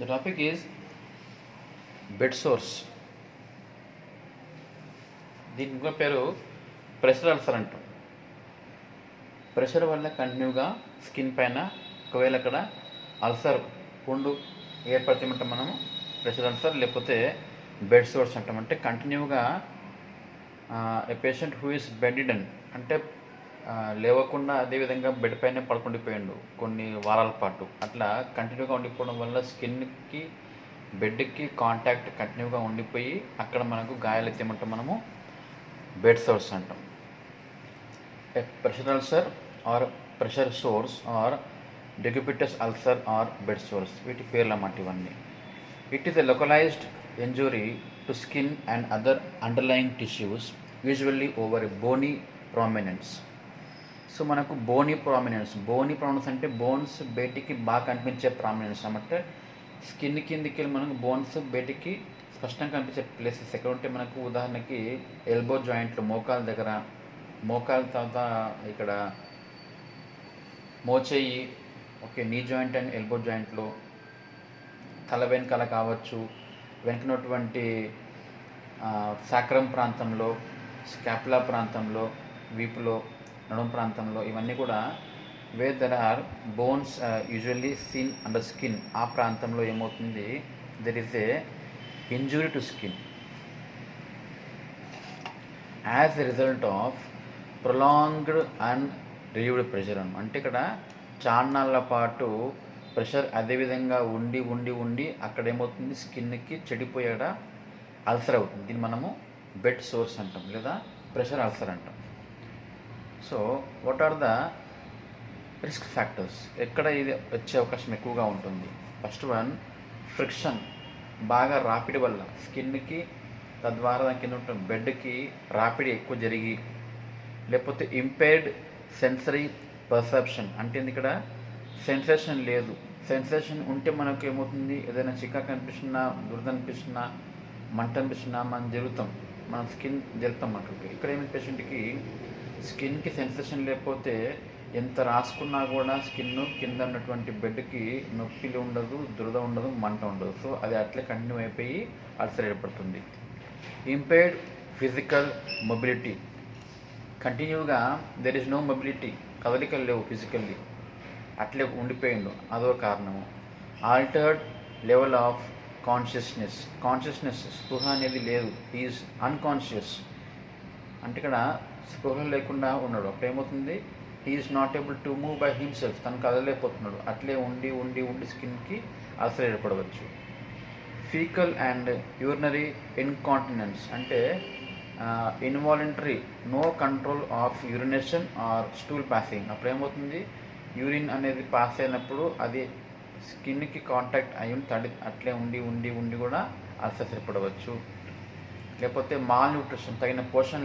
The topic is bed sores. దీని ఇంకో పేరు ప్రెషర్ అల్సర్ అంటాం. ప్రెషర్ వల్ల కంటిన్యూగా స్కిన్ పైన ఒకవేళ అక్కడ అల్సర్ పుండు ఏర్పడుతుంటాం మనము ప్రెషర్ అల్సర్, లేకపోతే బెడ్ సోర్స్ అంటాం. అంటే కంటిన్యూగా ఏ పేషెంట్ హూ ఇస్ బెడ్రిడన్ అంటే లేవకుండా అదేవిధంగా బెడ్ పైన పడుకుండిపోయిండు కొన్ని వారాల పాటు. అట్లా కంటిన్యూగా ఉండిపోవడం వల్ల స్కిన్కి బెడ్కి కాంటాక్ట్ కంటిన్యూగా ఉండిపోయి అక్కడ మనకు గాయాలు ఎత్తేమంటాం మనము బెడ్ సోర్స్ అంటాం. A pressure ulcer or pressure sores or decubitus ulcer or bed sores, వీటి పేర్లు అన్నమాట ఇవన్నీ. It is a localised injury to skin and other underlying tissues, usually over a bony prominence. So మనకు bony prominence అంటే bones బయటికి బాగా కనిపించే prominence అన్నమాట. స్కిన్ కిందికి వెళ్ళి మనకు బోన్స్ బయటికి స్పష్టంగా కనిపించే ప్లేసెస్ ఎక్కడ ఉంటే మనకు ఉదాహరణకి ఎల్బో జాయింట్లో మోకాల దగ్గర, మోకాల తర్వాత ఇక్కడ మోచేయి, okay, knee joint and elbow జాయింట్లో, తల వెనకాల కావచ్చు, వెనుకనటువంటి సాక్రం ప్రాంతంలో, స్కాపులా ప్రాంతంలో, వీపులో, నడుము ప్రాంతంలో, ఇవన్నీ కూడా where there are bones usually seen under skin. ఆ ప్రాంతంలో ఏమవుతుంది, there is a injury to skin as a result of prolonged and relieved pressure. అంటే ఇక్కడ చాన్నాళ్ళ పాటు ప్రెషర్ అదేవిధంగా ఉండి ఉండి ఉండి అక్కడ ఏమవుతుంది, స్కిన్కి చెడిపోయాడ అల్సర్ అవుతుంది. దీన్ని మనము బెడ్ సోర్స్ అంటాం లేదా ప్రెషర్ అల్సర్ అంటాం. So what are the risk factors, ఎక్కడ ఇది వచ్చే అవకాశం ఎక్కువగా ఉంటుంది? ఫస్ట్ వన్, ఫ్రిక్షన్, బాగా రాపిడి వల్ల స్కిన్కి తద్వారా దాని కింద ఉంటుంది బెడ్కి రాపిడి ఎక్కువ జరిగి, లేకపోతే ఇంపైర్డ్ సెన్సరీ పర్సెప్షన్, అంటే ఇక్కడ సెన్సేషన్ లేదు. సెన్సేషన్ ఉంటే మనకు ఏమవుతుంది, ఏదైనా చికాకు అనిపిస్తున్నా, దురద అనిపిస్తున్నా, మంట అనిపిస్తున్నా మనం జరుగుతాం, మనం స్కిన్ జరుగుతాం మనకి. ఇక్కడ ఏమి పేషెంట్కి స్కిన్కి సెన్సేషన్ లేకపోతే ఎంత రాసుకున్నా కూడా స్కిన్ కింద ఉన్నటువంటి బెడ్కి నొప్పిలు ఉండదు, దురద ఉండదు, మంట ఉండదు. సో అది అట్లే కంటిన్యూ అయిపోయి అల్సర్ ఏర్పడుతుంది. ఇంపైర్డ్ ఫిజికల్ మొబిలిటీ, కంటిన్యూగా దెర్ ఇస్ నో మొబిలిటీ, కదలికలు లేవు ఫిజికల్లీ, అట్లే ఉండిపోయిండు, అదో కారణము. ఆల్టర్డ్ లెవెల్ ఆఫ్ కాన్షియస్నెస్, స్పృహ అనేది లేదు, ఈజ్ అన్కాన్షియస్, అంటే ఇక్కడ స్పృహ లేకుండా ఉన్నాడు. అప్పుడు ఏమవుతుంది, he's not able to move by himself, తను కదలేకపోతున్నాడు, అట్లే ఉండి ఉండి ఉండి స్కిన్కి అల్సర్ ఏర్పడవచ్చు. ఫీకల్ అండ్ యూరినరీ ఇన్కాంటినెన్స్, అంటే involuntary no control of urination or stool passing. అప్పుడు ఏమవుతుంది, యూరిన్ అనేది పాస్ అయినప్పుడు అది స్కిన్కి కాంటాక్ట్ అయ్యి తడి అట్లే ఉండి ఉండి ఉండి కూడా అల్సర్ ఏర్పడవచ్చు. లేకపోతే మాల్ న్యూట్రిషన్, తగిన పోషణ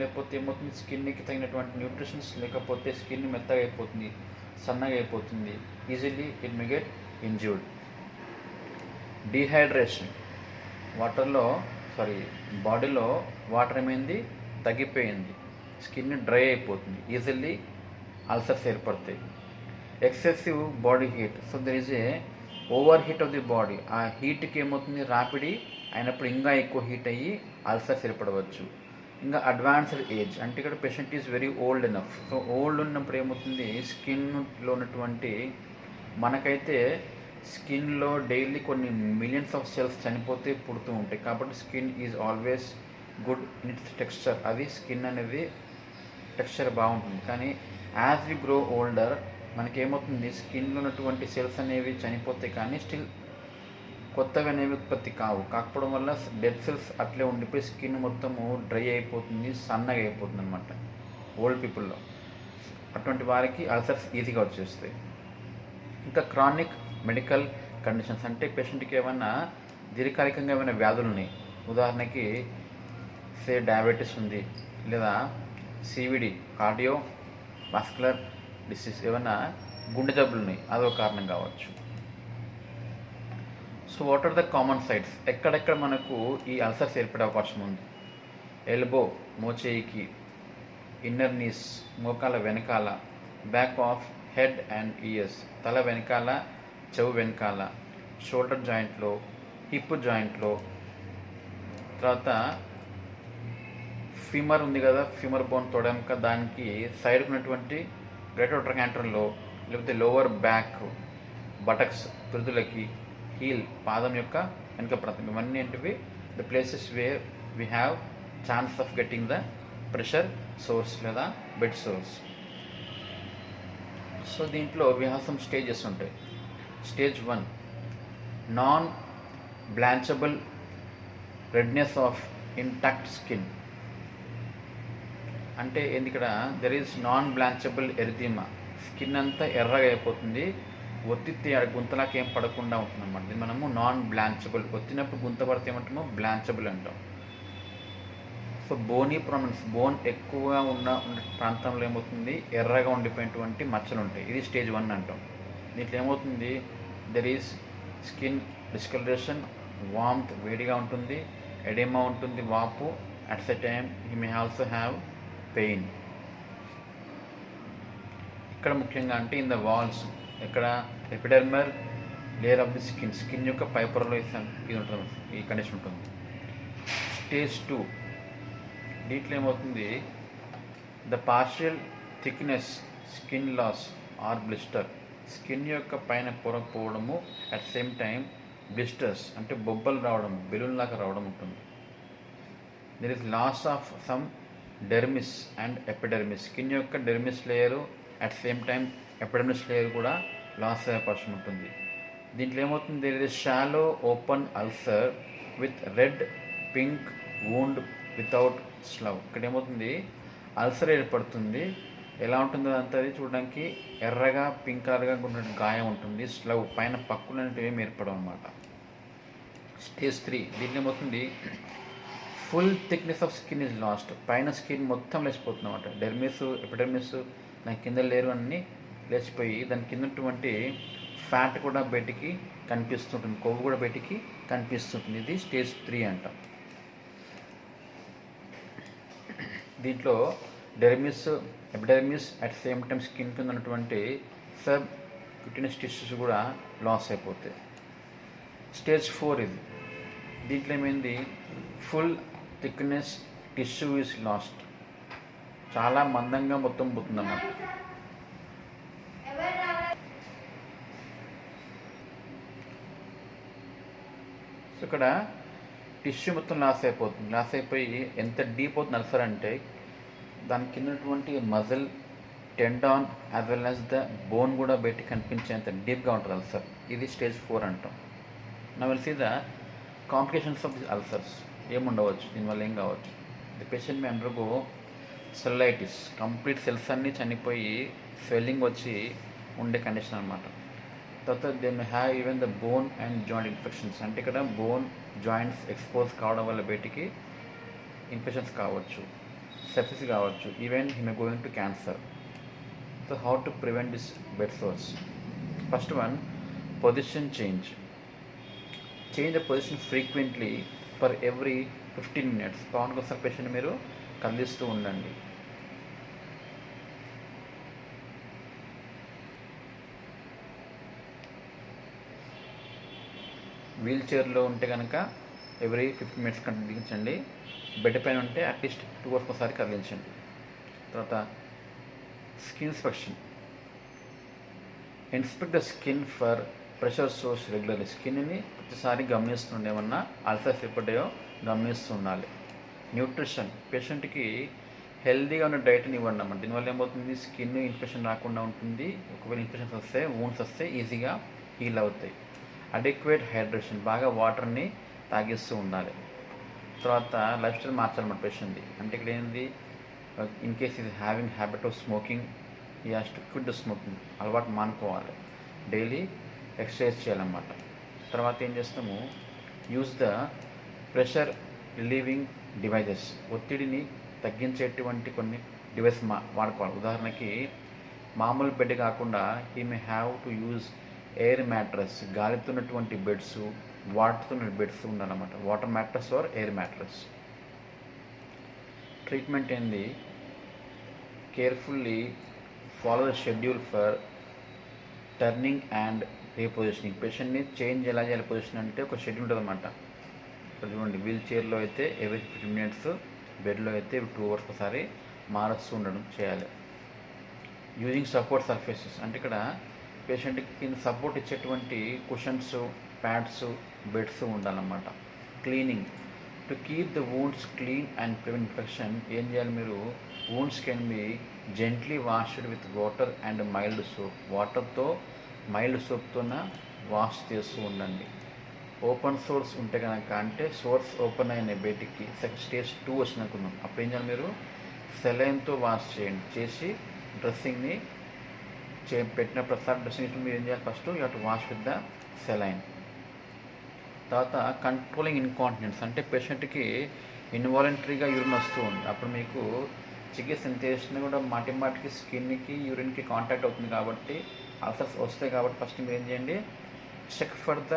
లేకపోతే ఏమవుతుంది, స్కిన్కి తగినటువంటి న్యూట్రిషన్స్ లేకపోతే స్కిన్ మెత్తగా అయిపోతుంది, సన్నగా అయిపోతుంది, easily it may get injured. Dehydration, బాడీలో వాటర్ ఏమైంది, తగ్గిపోయింది, స్కిన్ డ్రై అయిపోతుంది, ఈజీలీ అల్సర్స్ ఏర్పడతాయి. Excessive body heat, so there is a over heat of the body, ఆ హీట్కి ఏమవుతుంది, రాపిడి అయినప్పుడు ఇంకా ఎక్కువ హీట్ అయ్యి అల్సర్స్ ఏర్పడవచ్చు. ఇంకా అడ్వాన్స్డ్ ఏజ్, అంటే ఇక్కడ patient is very old enough. So old ఉన్నప్పుడు ఏమవుతుంది, స్కిన్లో ఉన్నటువంటి మనకైతే స్కిన్లో డైలీ కొన్ని మిలియన్స్ ఆఫ్ సెల్స్ చనిపోతే పుడుతూ ఉంటాయి, కాబట్టి skin is always good in it's texture, అది స్కిన్ అనేది టెక్స్చర్ బాగుంటుంది. కానీ యాజ్ వి గ్రో ఓల్డర్ మనకేమవుతుంది, స్కిన్లో ఉన్నటువంటి సెల్స్ అనేవి చనిపోతాయి, కానీ స్టిల్ కొత్తగా అనేవి ఉత్పత్తి కాకపోవడం వల్ల డెడ్ సెల్స్ అట్లే ఉండిపోయి స్కిన్ మొత్తము డ్రై అయిపోతుంది, సన్నగా అయిపోతుంది అనమాట ఓల్డ్ పీపుల్లో. అటువంటి వారికి అల్సర్స్ ఈజీగా వచ్చేస్తాయి. ఇంకా క్రానిక్ మెడికల్ కండిషన్స్, అంటే పేషెంట్కి ఏమైనా దీర్ఘకాలికంగా ఏమైనా వ్యాధులు ఉన్నాయి, ఉదాహరణకి డయాబెటీస్ ఉంది, లేదా సివిడి కార్డియో వాస్కులర్ డిసీజ్, ఏమైనా గుండె జబ్బులు ఉన్నాయి, అదో కారణం కావచ్చు. So what are the common sites, ఎక్కడెక్కడ మనకు ఈ అల్సర్స్ ఏర్పడే అవకాశం ఉంది? ఎల్బో, మోచేయికి, ఇన్నర్ నీస్, మోకాల వెనకాల, back of head and years, తల వెనకాల, చెవు వెనకాల, షోల్డర్ జాయింట్లో, హిప్ జాయింట్లో, తర్వాత ఫీమర్ ఉంది కదా, ఫీమర్ బోన్ తొడక దానికి సైడ్ ఉన్నటువంటి గ్రేటర్ ట్రకాంటర్లో, లేకపోతే లోవర్ బ్యాక్, బటక్స్ పిరుదులకి, హీల్ పాదం యొక్క వెనుక ప్రాంతం, ఇవన్నీ ఏంటివి the places where we have chance of getting the pressure sores లేదా బెడ్ సోర్స్. సో దీంట్లో వీ హ్యావ్ సమ్ స్టేజెస్ ఉంటాయి. Stage 1 non blanchable redness of intact skin. అంటే ఏంది ఇక్కడ there is non blanchable erythema, skin అంతా ఎర్రగా అయిపోతుంది, ఒత్తితే గుంతలాకి ఏం పడకుండా ఉంటుంది అన్నమాట. ఇది మనము నాన్ బ్లాంచబుల్, ఒత్తినప్పుడు గుంత పడితే ఏమంటామో బ్లాంచబుల్ అంటాం. సో బోనీ ప్రామినెన్స్, బోన్ ఎక్కువగా ఉన్న ప్రాంతంలో ఏమవుతుంది ఎర్రగా ఉండిపోయినటువంటి మచ్చలు ఉంటాయి. ఇది స్టేజ్ 1 అంటాం. దీంట్లో ఏమవుతుంది there is skin discolouration, warmth వేడిగా ఉంటుంది, ఎడెమా ఉంటుంది వాపు, at the time he may also have pain. ఇక్కడ ముఖ్యంగా అంటే ఇన్ ద వాల్స్, ఇక్కడ epidermal layer of the skin, skin యొక్క పై పొరలో ఇది ఉంటుంది, ఈ కండిషన్ ఉంటుంది. స్టేజ్ 2 దీంట్లో ఏమవుతుంది the partial thickness skin loss or blister, skin యొక్క పైన పొర పోవడము, అట్ సేమ్ టైం బ్లిస్టర్స్ అంటే బొబ్బలు రావడం, బెలూన్ లాగా రావడం ఉంటుంది. There is loss of some dermis and epidermis, skin యొక్క dermis layer at same time epidermis layer కూడా లాస్ అయ్యే అవకాశం ఉంటుంది. దీంట్లో ఏమవుతుంది there is shallow open ulcer with red pink wound without slough. ఇక్కడ ఏమవుతుంది అల్సర్ ఏర్పడుతుంది, ఎలా ఉంటుందో అంతా చూడడానికి ఎర్రగా పింక్ కలర్గా ఉన్న గాయం ఉంటుంది, స్లవ్ పైన పక్కులు అనేవి ఏమి ఏర్పడవు అనమాట. స్టేజ్ 3 దీంట్లో ఏమవుతుంది full thickness of skin is last, పైన స్కిన్ మొత్తం లేచిపోతుంది అనమాట. డెర్మిస్ ఎపిడెర్మిస్ దాని కింద లేరు అన్నీ లేచిపోయి దాని కింద ఉన్నటువంటి ఫ్యాట్ కూడా బయటికి కనిపిస్తుంటుంది, కొవ్వు కూడా బయటికి కనిపిస్తుంటుంది. ఇది స్టేజ్ 3 అంటాం. దీంట్లో dermis epidermis at same time skin కింద ఉన్నటువంటి సబ్ క్యూటినస్ టిష్యూస్ కూడా లాస్ అయిపోతాయి. స్టేజ్ 4 ఇది. దీంట్లో ఏమైంది full thickness tissue is lost, చాలా మందంగా మొత్తం పోతుంది అన్నమాట. సో ఇక్కడ టిష్యూ మొత్తం లాస్ అయిపోతుంది, లాస్ అయిపోయి ఎంత డీప్ అవుతుంది అల్సర్ అంటే దాని కింద ఉన్నటువంటి muscle, tendon as well as the bone కూడా బయటికి కనిపించేంత డీప్గా ఉంటుంది అల్సర్. ఇది స్టేజ్ 4 అంటాం. నా వెల్సీ the complications of the ulcers ఏముండవచ్చు, దీనివల్ల ఏం కావచ్చు. The patient may undergo cellulitis, complete cells అన్నీ చనిపోయి స్వెల్లింగ్ వచ్చి ఉండే కండిషన్ అనమాట. తర్వాత they may have even the bone and joint infections, అంటే ఇక్కడ బోన్ జాయింట్స్ ఎక్స్పోజ్ కావడం వల్ల బయటికి ఇన్ఫెక్షన్స్ కావచ్చు, సెప్సిస్ కావచ్చు, even he may going to cancer. So how to prevent this bed source? First one, position change the position frequently for every 15 minutes. పవన్కి ఒకసారి patient మీరు కదిలిస్తూ ఉండండి. వీల్ చైర్లో ఉంటే కనుక ఎవ్రీ 15 minutes కదిలించండి, బెడ్ పైన ఉంటే అట్లీస్ట్ 2 hours ఒకసారి కదిలించండి. తర్వాత skin inspect the skin for pressure source regularly, స్కిన్ని ప్రతిసారి గమనిస్తుండే, ఏమన్నా అల్సర్స్ ఏర్పడ్డాయో గమనిస్తూ ఉండాలి. న్యూట్రిషన్, పేషెంట్కి హెల్దీగా ఉన్న డైట్ని ఇవ్వండి అన్నమాట. దీనివల్ల ఏమవుతుంది స్కిన్ ఇన్ఫెక్షన్ రాకుండా ఉంటుంది, ఒకవేళ ఇన్ఫెక్షన్స్ వస్తే వూండ్స్ వస్తే ఈజీగా హీల్ అవుతాయి. అడెక్వేట్ హైడ్రేషన్, బాగా వాటర్ని తాగిస్తూ ఉండాలి. తర్వాత లైఫ్ స్టైల్ మార్చాలన్నమాట పేషెంట్ది. అంటే ఇక్కడ ఏంది in case is having habit of smoking, he has to quit the smoking, అలవాటు మానుకోవాలి, డైలీ ఎక్సర్సైజ్ చేయాలన్నమాట. తర్వాత ఏం చేస్తాము use the pressure relieving devices, ఒత్తిడిని తగ్గించేటువంటి కొన్ని డివైస్ వాడుకోవాలి. ఉదాహరణకి మామూలు బెడ్ కాకుండా he may have to use air mattress, గాలితున్నటువంటి బెడ్స్, వాటర్తున్న బెడ్స్ ఉండాలన్నమాట. Water mattress or air mattress. Treatment ఏంది carefully follow the schedule for turning and repositioning. పేషెంట్ని చేంజ్ ఎలా చేయాలి పొజిషన్ అంటే ఒక షెడ్యూల్ ఉంటుంది అనమాట. ఇక్కడ చూడండి, వీల్ చైర్లో అయితే ఎవ్రీ 15 మినిట్స్, బెడ్లో అయితే 2 అవర్స్ ఒకసారి మారుస్తూ ఉండడం చేయాలి. యూజింగ్ సపోర్ట్ సర్ఫేసెస్ అంటే ఇక్కడ పేషెంట్కి కింద సపోర్ట్ ఇచ్చేటువంటి కుషన్స్, ప్యాడ్స్, బెడ్స్ ఉండాలన్నమాట. Cleaning to keep the wounds clean and prevent infection. ఏం చేయాలి మీరు, wounds can be gently washed with water and mild soap. వాటర్తో మైల్డ్ సోప్తోన వాష్ చేస్తూ ఉండండి. ఓపెన్ సోర్స్ ఉంటే కనుక, అంటే సోర్స్ ఓపెన్ అయిన బయటికి స్టేజ్ 2 వచ్చిననుకుందాం, అప్పుడు ఏం చేయాలి మీరు సెలైన్తో వాష్ చేయండి. చేసి డ్రెస్సింగ్ని పెట్టిన ప్రతిసారి డ్రెస్సింగ్ మీరు ఏం చేయాలి, first you have to wash with the saline. తర్వాత కంట్రోలింగ్ ఇన్కాంటినెన్స్ అంటే పేషెంట్కి ఇన్వాలంటరీగా యూరిన్ వస్తూ ఉంది, అప్పుడు మీకు చికిత్స ఎంత చేసినా కూడా మాటికి స్కిన్కి యూరిన్కి కాంటాక్ట్ అవుతుంది కాబట్టి అల్సర్స్ వస్తాయి. కాబట్టి ఫస్ట్ మీరు ఏం చేయండి, check for the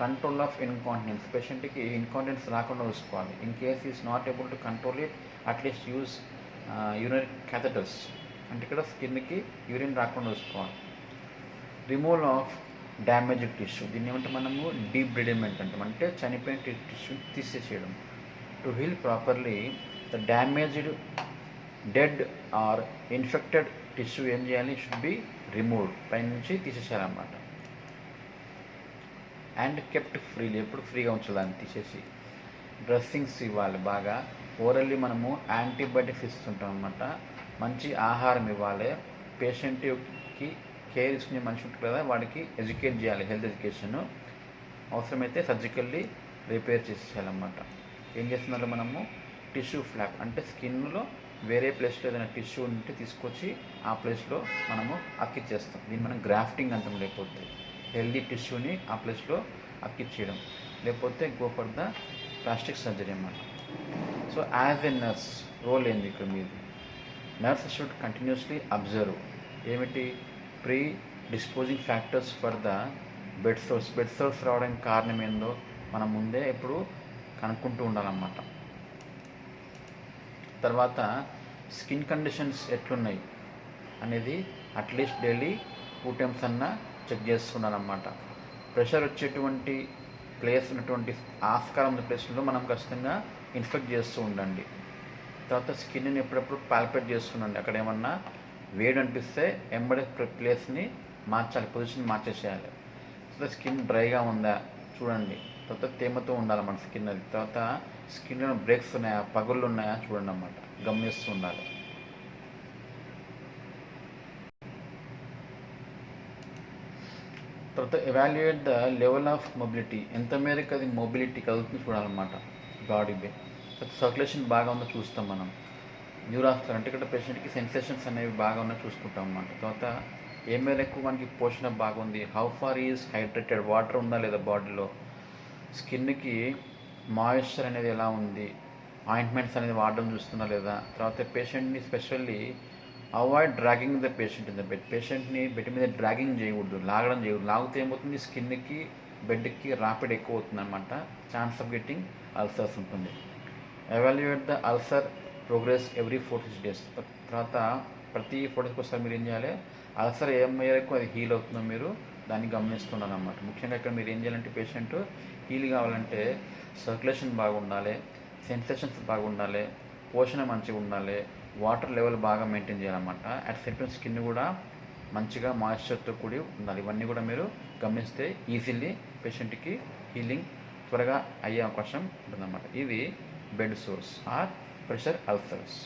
control of incontinence. పేషెంట్కి ఇన్కాంటినెన్స్ రాకుండా చూసుకోవాలి. In case is not able to control it, at least use urinary catheters అంటే ఇక్కడ స్కిన్కి యూరిన్ రాకుండా చూసుకోవాలి. రిమూవల్ ఆఫ్ డ్యామేజ్డ్ టిష్యూ, దీన్ని ఏమంటే మనము డీబ్రిడమెంట్ అంటాం, అంటే చనిపోయిన టిష్యూ తీసేసేయడం. To heal properly the damaged, dead or infected tissue ఏం చేయాలి, షుడ్ బి రిమూవ్డ్, పైనుంచి తీసేసేయాలన్నమాట. అండ్ కెప్ట్ ఫ్రీలీ, ఎప్పుడు ఫ్రీగా ఉంచాలని తీసేసి. డ్రెస్సింగ్స్ ఇవ్వాలి బాగా. ఓరల్లీ మనము యాంటీబయాటిక్స్ ఇస్తుంటాం అన్నమాట. మంచి ఆహారం ఇవ్వాలి. పేషెంట్కి కేర్ తీసుకునే మనిషి ఉంటుంది కదా, వాడికి ఎడ్యుకేట్ చేయాలి, హెల్త్ ఎడ్యుకేషన్. అవసరమైతే సర్జికల్లీ రిపేర్ చేసేయాలన్నమాట. ఏం చేస్తున్నారు మనము, టిష్యూ ఫ్లాప్ అంటే స్కిన్లో వేరే ప్లేస్లో ఏదైనా టిష్యూ ఉంటే తీసుకొచ్చి ఆ ప్లేస్లో మనము అక్కిచ్చేస్తాం. దీన్ని మనం గ్రాఫ్టింగ్ అంటాం. లేకపోతే హెల్దీ టిష్యూని ఆ ప్లేస్లో అక్కిచ్చేయడం, లేకపోతే go for the plastic surgery అన్నమాట. So as a nurse role ఏంది ఇక్కడ మీది, నర్స్ షుడ్ కంటిన్యూస్లీ అబ్జర్వ్ ఏమిటి, predisposing factors for the bed sores. Bed sores రావడానికి కారణం ఏందో మనం ముందే ఎప్పుడు కనుక్కుంటూ ఉండాలన్నమాట. తర్వాత స్కిన్ కండిషన్స్ ఎట్లున్నాయి అనేది అట్లీస్ట్ డైలీ 2 times అన్నా చెక్ చేస్తున్నారన్నమాట. ప్రెషర్ వచ్చేటువంటి ప్లేస్ ఉన్నటువంటి ఆస్కారం ఉన్న ప్లేస్లో మనం ఖచ్చితంగా ఇన్స్పెక్ట్ చేస్తూ ఉండండి. తర్వాత స్కిన్ని ఎప్పుడప్పుడు పాల్పేట్ చేస్తుండండి. అక్కడ ఏమన్నా వేడి అనిపిస్తే ఎంబడే ప్లేస్ని మార్చాలి, పొజిషన్ మార్చేసేయాలి. సో స్కిన్ డ్రైగా ఉందా చూడండి. తర్వాత తేమతో ఉండాలి మన స్కిన్. అది తర్వాత స్కిన్లో బ్రేక్స్ ఉన్నాయా, పగుళ్ళు ఉన్నాయా చూడండి అన్నమాట, గమనిస్తూ ఉండాలి. తర్వాత evaluate the level of mobility, ఎంత మేరకు అది మొబిలిటీ కలుగుతుంది చూడాలన్నమాట బాడీ బే. తర్వాత సర్క్యులేషన్ బాగా ఉందో చూస్తాం మనం. న్యూరాస్టర్ అంటే ఇక్కడ పేషెంట్కి సెన్సేషన్స్ అనేవి బాగా ఉన్నా చూసుకుంటాం అన్నమాట. తర్వాత ఏ మేరకు మనకి పోషణ బాగుంది, how far is hydrated, water ఉందా లేదా బాడీలో, స్కిన్కి మాయిశ్చర్ అనేది ఎలా ఉంది, ఆయింట్మెంట్స్ అనేది వాడడం చూస్తున్నా లేదా. తర్వాత పేషెంట్ని specially avoid dragging the patient in the bed. పేషెంట్ని బెడ్ మీద డ్రాగింగ్ చేయకూడదు, లాగడం చేయకూడదు. లాగితే ఏమవుతుంది, స్కిన్కి బెడ్కి ర్యాపిడ్ ఎక్కువ అవుతుంది అనమాట, ఛాన్స్ ఆఫ్ గెట్టింగ్ అల్సర్స్ ఉంటుంది. Evaluate the ulcer progress every 4-6 days. తర్వాత ప్రతి 4 days ఒకసారి మీరు ఏం చేయాలి, అల్సర్ ఏ మేరకు అది హీల్ అవుతుందో మీరు దాన్ని గమనిస్తున్నారు అన్నమాట. ముఖ్యంగా ఇక్కడ మీరు ఏం చేయాలంటే పేషెంట్ హీల్ కావాలంటే సర్క్యులేషన్ బాగుండాలి, సెన్సేషన్స్ బాగుండాలి, పోషణ మంచిగా ఉండాలి, వాటర్ లెవెల్ బాగా మెయింటైన్ చేయాలన్నమాట. అట్ సేమ్ టైం స్కిన్ కూడా మంచిగా మాయిశ్చర్తో కూడి ఉండాలి. ఇవన్నీ కూడా మీరు గమనిస్తే ఈజీలీ పేషెంట్కి హీలింగ్ త్వరగా అయ్యే అవకాశం ఉంటుందన్నమాట. ఇవి bed sores or pressure ulcers.